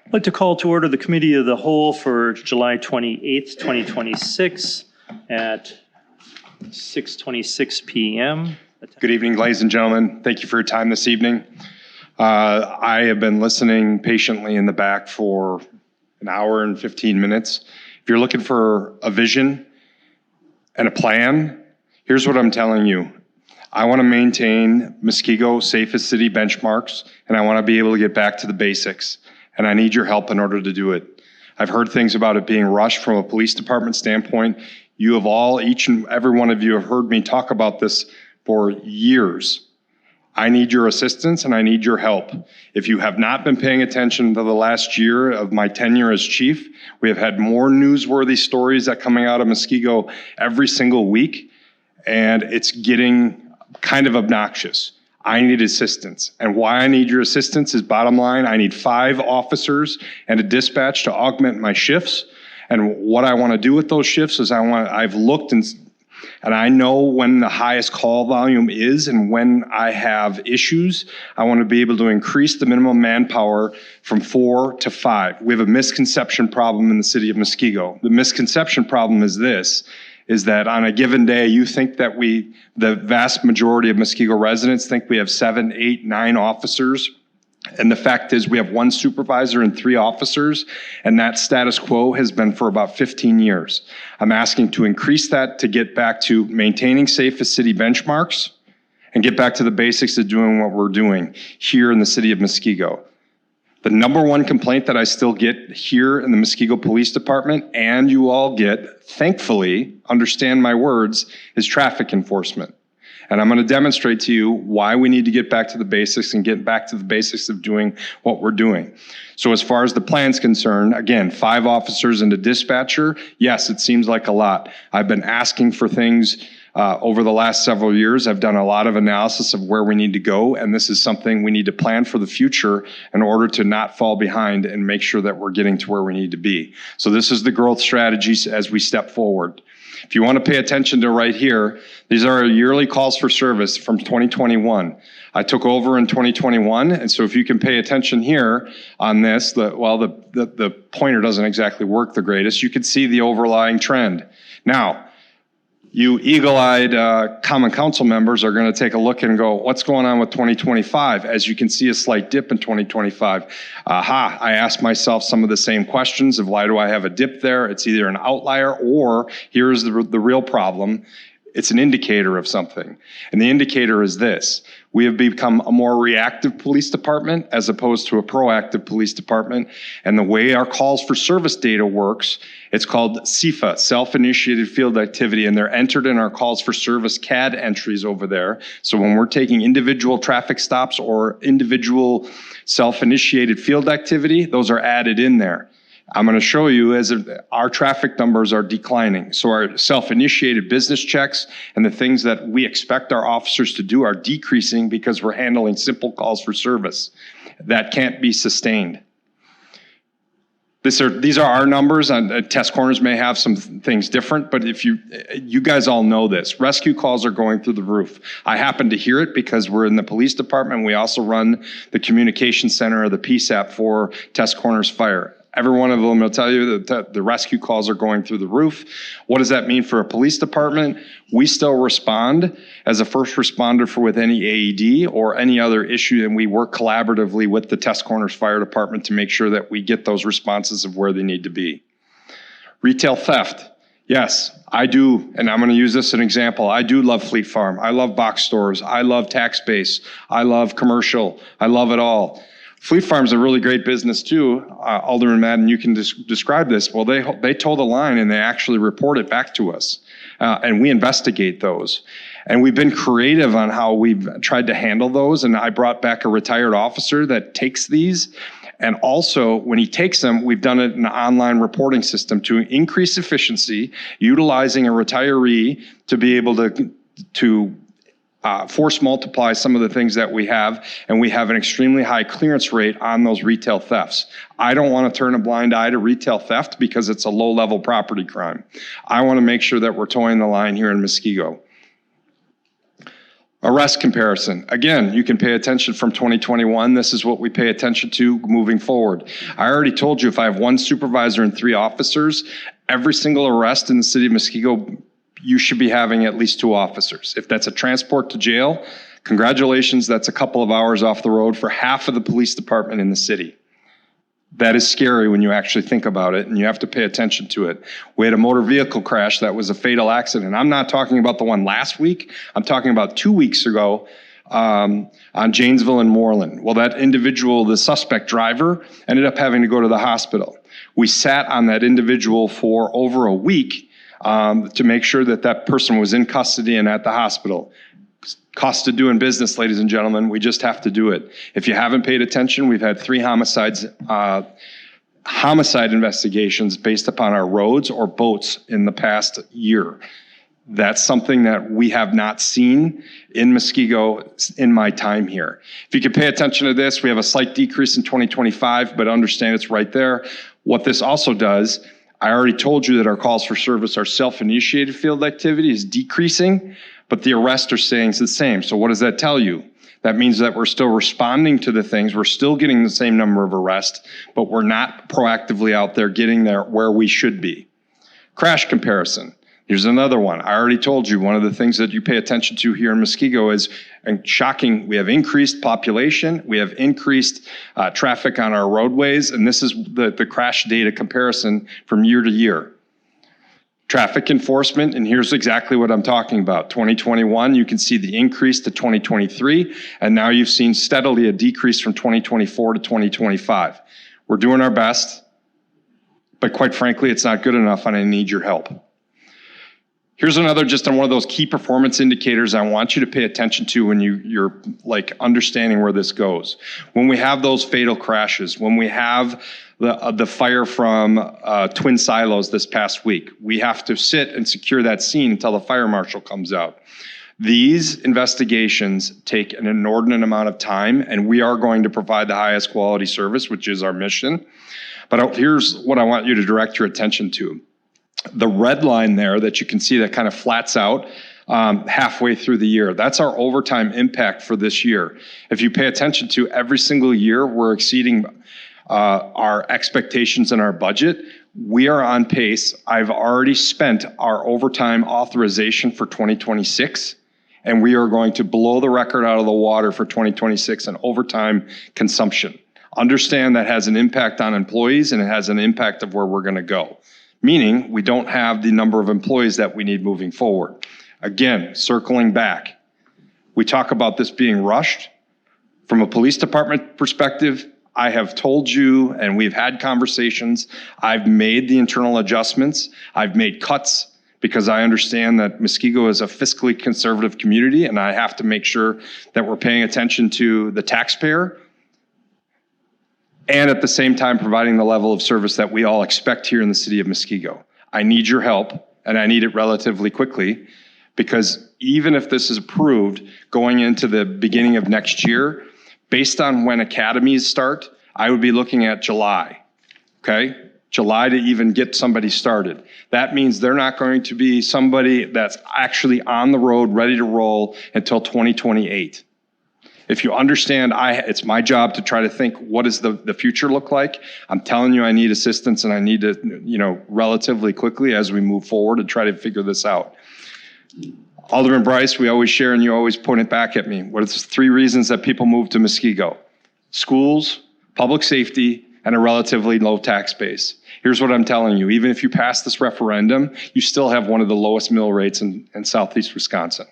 I'd like to call to order the Committee of the Whole for July 28th, 2026 at 6:26 p.m. Good evening, ladies and gentlemen. Thank you for your time this evening. I have been listening patiently in the back for an hour and 15 minutes. If you're looking for a vision and a plan, here's what I'm telling you. I want to maintain Muskego safest city benchmarks, and I want to be able to get back to the basics. And I need your help in order to do it. I've heard things about it being rushed from a police department standpoint. You have all, each and every one of you have heard me talk about this for years. I need your assistance and I need your help. If you have not been paying attention to the last year of my tenure as chief, we have had more newsworthy stories that coming out of Muskego every single week, and it's getting kind of obnoxious. I need assistance. And why I need your assistance is bottom line, I need 5 officers and a dispatch to augment my shifts. And what I want to do with those shifts is I've looked and I know when the highest call volume is and when I have issues. I want to be able to increase the minimum manpower from 4 to 5. We have a misconception problem in the city of Muskego. The misconception problem is this, is that on a given day, you think that the vast majority of Muskego residents think we have 7, 8, 9 officers. And the fact is we have 1 supervisor and 3 officers, and that status quo has been for about 15 years. I'm asking to increase that to get back to maintaining safest city benchmarks and get back to the basics of doing what we're doing here in the city of Muskego. The number 1 complaint that I still get here in the Muskego Police Department, and you all get, thankfully, understand my words, is traffic enforcement. And I'm going to demonstrate to you why we need to get back to the basics and get back to the basics of doing what we're doing. So as far as the plan's concerned, again, 5 officers and a dispatcher, yes, it seems like a lot. I've been asking for things over the last several years. I've done a lot of analysis of where we need to go, and this is something we need to plan for the future in order to not fall behind and make sure that we're getting to where we need to be. So this is the growth strategies as we step forward. If you want to pay attention to right here, these are our yearly calls for service from 2021. I took over in 2021, and so if you can pay attention here on this, the pointer doesn't exactly work the greatest, you can see the overlying trend. Now, you eagle-eyed Common Council members are going to take a look and go, what's going on with 2025? As you can see, a slight dip in 2025. I asked myself some of the same questions of why do I have a dip there? It's either an outlier or here's the real problem. It's an indicator of something. And the indicator is this. We have become a more reactive police department as opposed to a proactive police department. And the way our calls for service data works, it's called CFA, Self-Initiated Field Activity, and they're entered in our calls for service CAD entries over there. So when we're taking individual traffic stops or individual self-initiated field activity, those are added in there. I'm going to show you as our traffic numbers are declining. So our self-initiated business checks and the things that we expect our officers to do are decreasing because we're handling simple calls for service. That can't be sustained. These are our numbers, and test corners may have some things different, but if you guys all know this. Rescue calls are going through the roof. I happen to hear it because we're in the police department. We also run the communication center or the PSAP for Test Corners Fire. Every one of them will tell you that the rescue calls are going through the roof. What does that mean for a police department? We still respond as a first responder with any AED or any other issue, and we work collaboratively with the Test Corners Fire Department to make sure that we get those responses of where they need to be. Retail theft. Yes, I do, and I'm going to use this as an example. I do love Fleet Farm. I love box stores. I love tax base. I love commercial. I love it all. Fleet Farm's a really great business too. Alderman Madden, you can describe this. Well, they told a line and they actually report it back to us. And we investigate those. And we've been creative on how we've tried to handle those. And I brought back a retired officer that takes these. And also, when he takes them, we've done it in an online reporting system to increase efficiency, utilizing a retiree to be able to force multiply some of the things that we have, and we have an extremely high clearance rate on those retail thefts. I don't want to turn a blind eye to retail theft because it's a low-level property crime. I want to make sure that we're towing the line here in Muskego. Arrest comparison. Again, you can pay attention from 2021. This is what we pay attention to moving forward. I already told you if I have one supervisor and 3 officers, every single arrest in the city of Muskego, you should be having at least 2 officers. If that's a transport to jail, congratulations, that's a couple of hours off the road for half of the police department in the city. That is scary when you actually think about it, and you have to pay attention to it. We had a motor vehicle crash that was a fatal accident. I'm not talking about the one last week. I'm talking about 2 weeks ago on Janesville and Moreland. Well, that individual, the suspect driver, ended up having to go to the hospital. We sat on that individual for over a week to make sure that that person was in custody and at the hospital. Cost of doing business, ladies and gentlemen. We just have to do it. If you haven't paid attention, we've had 3 homicide investigations based upon our roads or boats in the past year. That's something that we have not seen in Muskego in my time here. If you can pay attention to this, we have a slight decrease in 2025, but understand it's right there. What this also does, I already told you that our calls for service, our self-initiated field activity is decreasing, but the arrests are staying the same. So what does that tell you? That means that we're still responding to the things. We're still getting the same number of arrests, but we're not proactively out there getting there where we should be. Crash comparison. Here's another one. I already told you one of the things that you pay attention to here in Muskego is, and shocking, we have increased population, we have increased traffic on our roadways, and this is the crash data comparison from year to year. Traffic enforcement, and here's exactly what I'm talking about. 2021, you can see the increase to 2023, and now you've seen steadily a decrease from 2024 to 2025. We're doing our best, but quite frankly, it's not good enough, and I need your help. Here's another, just on one of those key performance indicators I want you to pay attention to when you're like understanding where this goes. When we have those fatal crashes, when we have the fire from Twin Silos this past week, we have to sit and secure that scene until the fire marshal comes out. These investigations take an inordinate amount of time, and we are going to provide the highest quality service, which is our mission. But here's what I want you to direct your attention to. The red line there that you can see that kind of flats out halfway through the year, that's our overtime impact for this year. If you pay attention to every single year, we're exceeding our expectations in our budget. We are on pace. I've already spent our overtime authorization for 2026, and we are going to blow the record out of the water for 2026 in overtime consumption. Understand that has an impact on employees, and it has an impact of where we're going to go. Meaning we don't have the number of employees that we need moving forward. Again, circling back, we talk about this being rushed. From a police department perspective, I have told you, and we've had conversations, I've made the internal adjustments, I've made cuts, because I understand that Muskego is a fiscally conservative community, and I have to make sure that we're paying attention to the taxpayer, and at the same time providing the level of service that we all expect here in the city of Muskego. I need your help, and I need it relatively quickly, because even if this is approved going into the beginning of next year, based on when academies start, I would be looking at July, okay? July to even get somebody started. That means they're not going to be somebody that's actually on the road, ready to roll until 2028. If you understand, it's my job to try to think, what does the future look like? I'm telling you, I need assistance, and I need to, relatively quickly as we move forward and try to figure this out. Alderman Bryce, we always share, and you always point it back at me. What are the 3 reasons that people move to Muskego? Schools, public safety, and a relatively low tax base. Here's what I'm telling you. Even if you pass this referendum, you still have one of the lowest mill rates in Southeast Wisconsin.